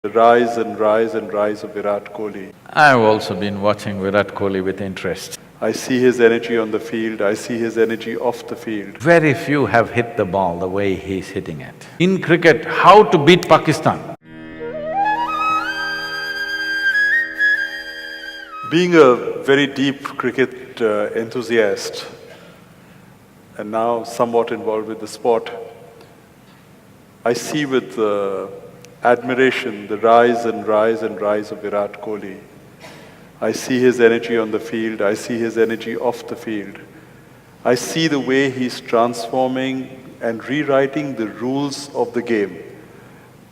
The rise and rise and rise of Virat Kohli. I've also been watching Virat Kohli with interest. I see his energy on the field, I see his energy off the field. Very few have hit the ball the way he's hitting it. In cricket, how to beat Pakistan? Being a very deep cricket enthusiast and now somewhat involved with the sport, I see with admiration the rise and rise and rise of Virat Kohli. I see his energy on the field, I see his energy off the field. I see the way he's transforming and rewriting the rules of the game.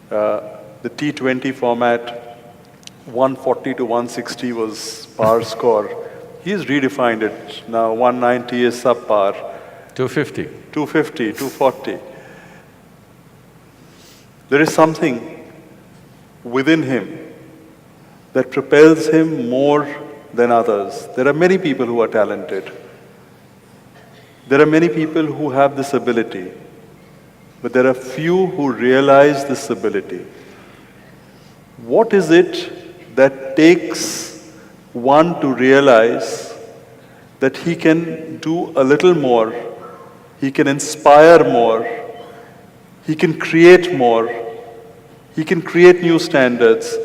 The T20 format, 140 to 160 was par score. He's redefined it. Now 190 is subpar. 250. 250, 240. There is something within him that propels him more than others. There are many people who are talented. There are many people who have this ability, but there are few who realize this ability. What is it that takes one to realize that he can do a little more, he can inspire more, he can create more, he can create new standards?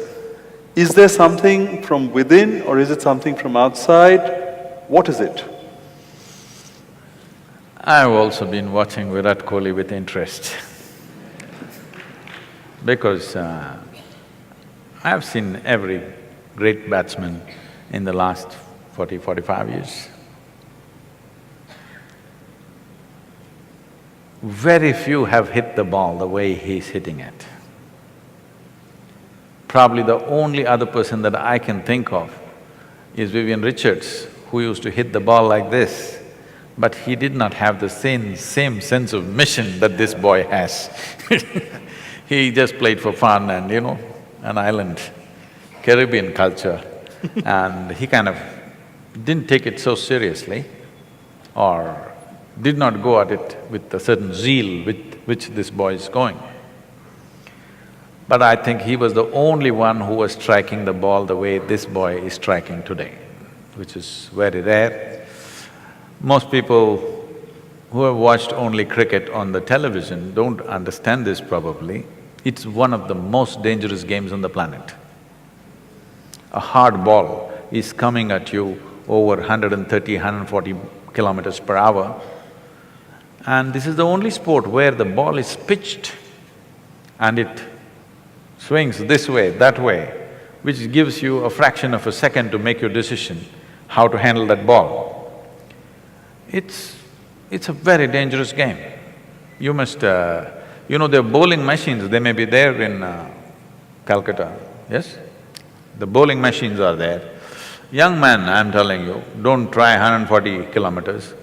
Is there something from within or is it something from outside? What is it? I've also been watching Virat Kohli with interest because I've seen every great batsman in the last 40–45 years. Very few have hit the ball the way he's hitting it. Probably the only other person that I can think of is Vivian Richards, who used to hit the ball like this, but he did not have the same sense of mission that this boy has. He just played for fun and, an island, Caribbean culture, and he kind of didn't take it so seriously or did not go at it with a certain zeal with which this boy is going. But I think he was the only one who was striking the ball the way this boy is striking today, which is very rare. Most people who have watched only cricket on the television don't understand this probably. It's one of the most dangerous games on the planet. A hard ball is coming at you over 130, 140 kilometers per hour, and this is the only sport where the ball is pitched and it swings this way, that way, which gives you a fraction of a second to make your decision how to handle that ball. It's a very dangerous game. You must… there are bowling machines, they may be there in Calcutta, yes? The bowling machines are there. Young man, I'm telling you, don't try 140 kilometers.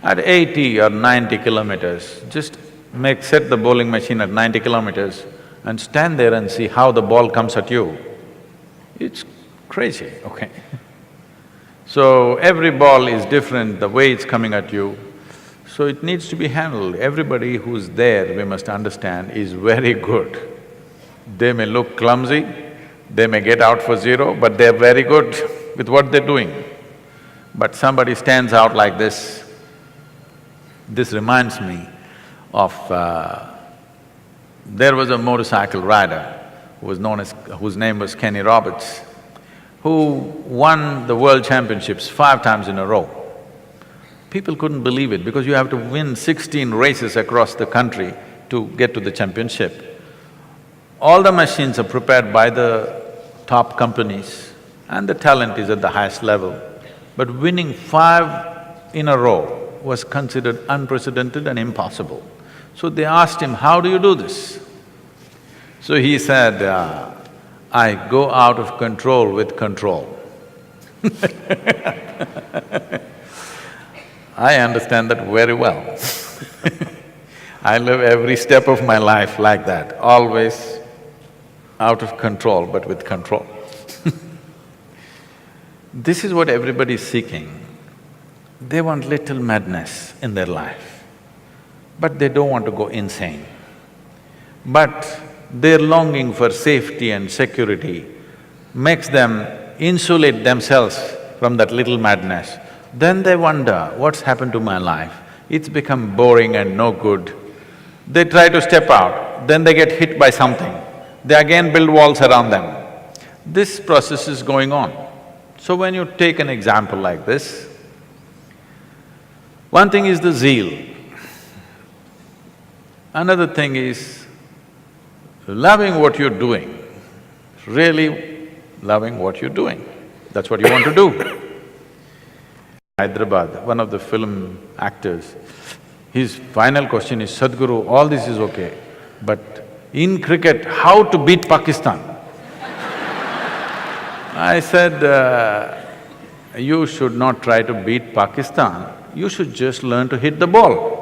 At 80 or 90 kilometers, just set the bowling machine at 90 kilometers and stand there and see how the ball comes at you. It's crazy, okay? So every ball is different, the way it's coming at you, so it needs to be handled. Everybody who's there, we must understand, is very good. They may look clumsy, they may get out for zero, but they're very good with what they're doing. But somebody stands out like this. This reminds me of there was a motorcycle rider whose name was Kenny Roberts, who won the world championships 5 times in a row. People couldn't believe it because you have to win 16 races across the country to get to the championship. All the machines are prepared by the top companies and the talent is at the highest level. But winning 5 in a row was considered unprecedented and impossible. So they asked him, how do you do this? So he said, I go out of control with control. I understand that very well. I live every step of my life like that, always out of control but with control. This is what everybody is seeking. They want little madness in their life, but they don't want to go insane. But their longing for safety and security makes them insulate themselves from that little madness. Then they wonder, what's happened to my life? It's become boring and no good. They try to step out, then they get hit by something. They again build walls around them. This process is going on. So when you take an example like this, one thing is the zeal. Another thing is loving what you're doing, really loving what you're doing. That's what you want to do. Hyderabad, one of the film actors, his final question is, Sadhguru, all this is okay, but in cricket, how to beat Pakistan? I said, you should not try to beat Pakistan, you should just learn to hit the ball.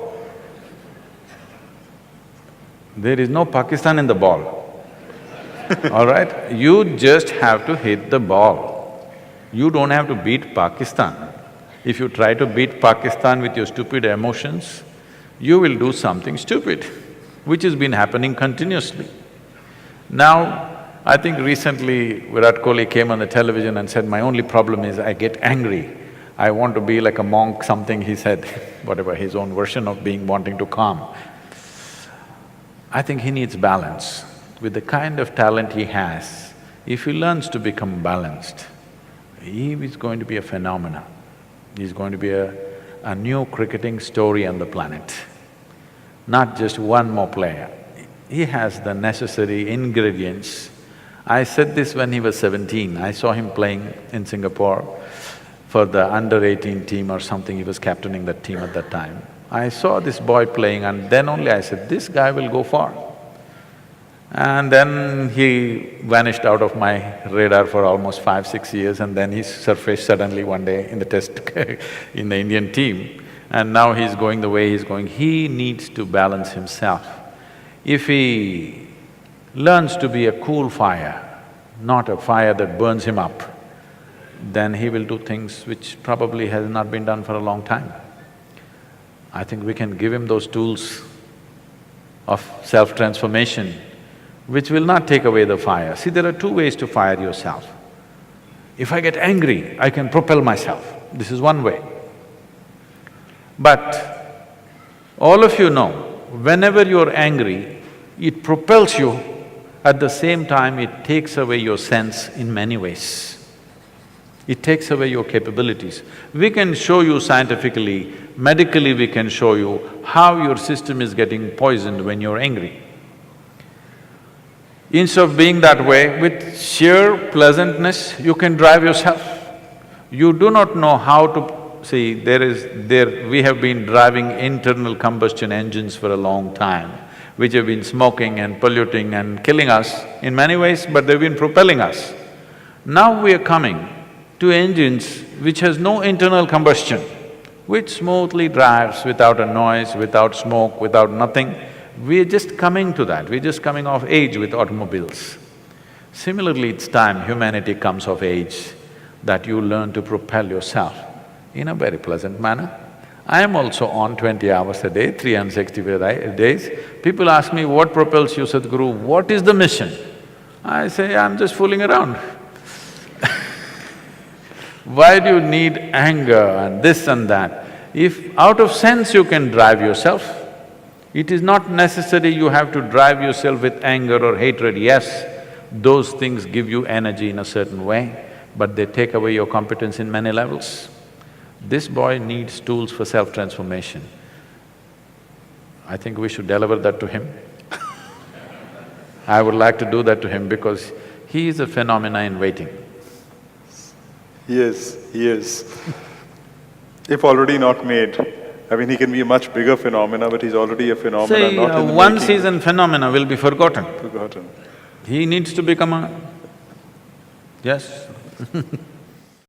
There is no Pakistan in the ball, all right? You just have to hit the ball. You don't have to beat Pakistan. If you try to beat Pakistan with your stupid emotions, you will do something stupid, which has been happening continuously. Now, I think recently Virat Kohli came on the television and said, my only problem is I get angry. I want to be like a monk, something he said, whatever, his own version of wanting to calm. I think he needs balance. With the kind of talent he has, if he learns to become balanced, he is going to be a phenomenon. He's going to be a new cricketing story on the planet, not just one more player. He has the necessary ingredients. I said this when he was 17, I saw him playing in Singapore for the under-18 team or something, he was captaining that team at that time. I saw this boy playing and then only I said, this guy will go far. And then he vanished out of my radar for almost 5–6 years and then he surfaced suddenly one day in the test in the Indian team. And now he's going the way he's going. He needs to balance himself. If he learns to be a cool fire, not a fire that burns him up, then he will do things which probably has not been done for a long time. I think we can give him those tools of self-transformation which will not take away the fire. See, there are two ways to fire yourself. If I get angry, I can propel myself, this is one way. But all of you know, whenever you're angry, it propels you, at the same time it takes away your sense in many ways. It takes away your capabilities. We can show you scientifically, medically we can show you how your system is getting poisoned when you're angry. Instead of being that way, with sheer pleasantness, you can drive yourself. You do not know how to… See, we have been driving internal combustion engines for a long time, which have been smoking and polluting and killing us in many ways, but they've been propelling us. Now we are coming to engines which has no internal combustion, which smoothly drives without a noise, without smoke, without nothing. We're just coming to that, we're just coming of age with automobiles. Similarly, it's time humanity comes of age, that you learn to propel yourself in a very pleasant manner. I am also on 20 hours a day, 365 days. People ask me, what propels you, Sadhguru? What is the mission? I say, I'm just fooling around. Why do you need anger and this and that? If out of sense you can drive yourself, it is not necessary you have to drive yourself with anger or hatred. Yes, those things give you energy in a certain way, but they take away your competence in many levels. This boy needs tools for self-transformation. I think we should deliver that to him. I would like to do that to him because he is a phenomena in waiting. Yes, he is. If already not made, I mean, he can be a much bigger phenomena, but he's already a phenomena, not in the one making. season phenomena will be forgotten. Forgotten. He needs to become a… yes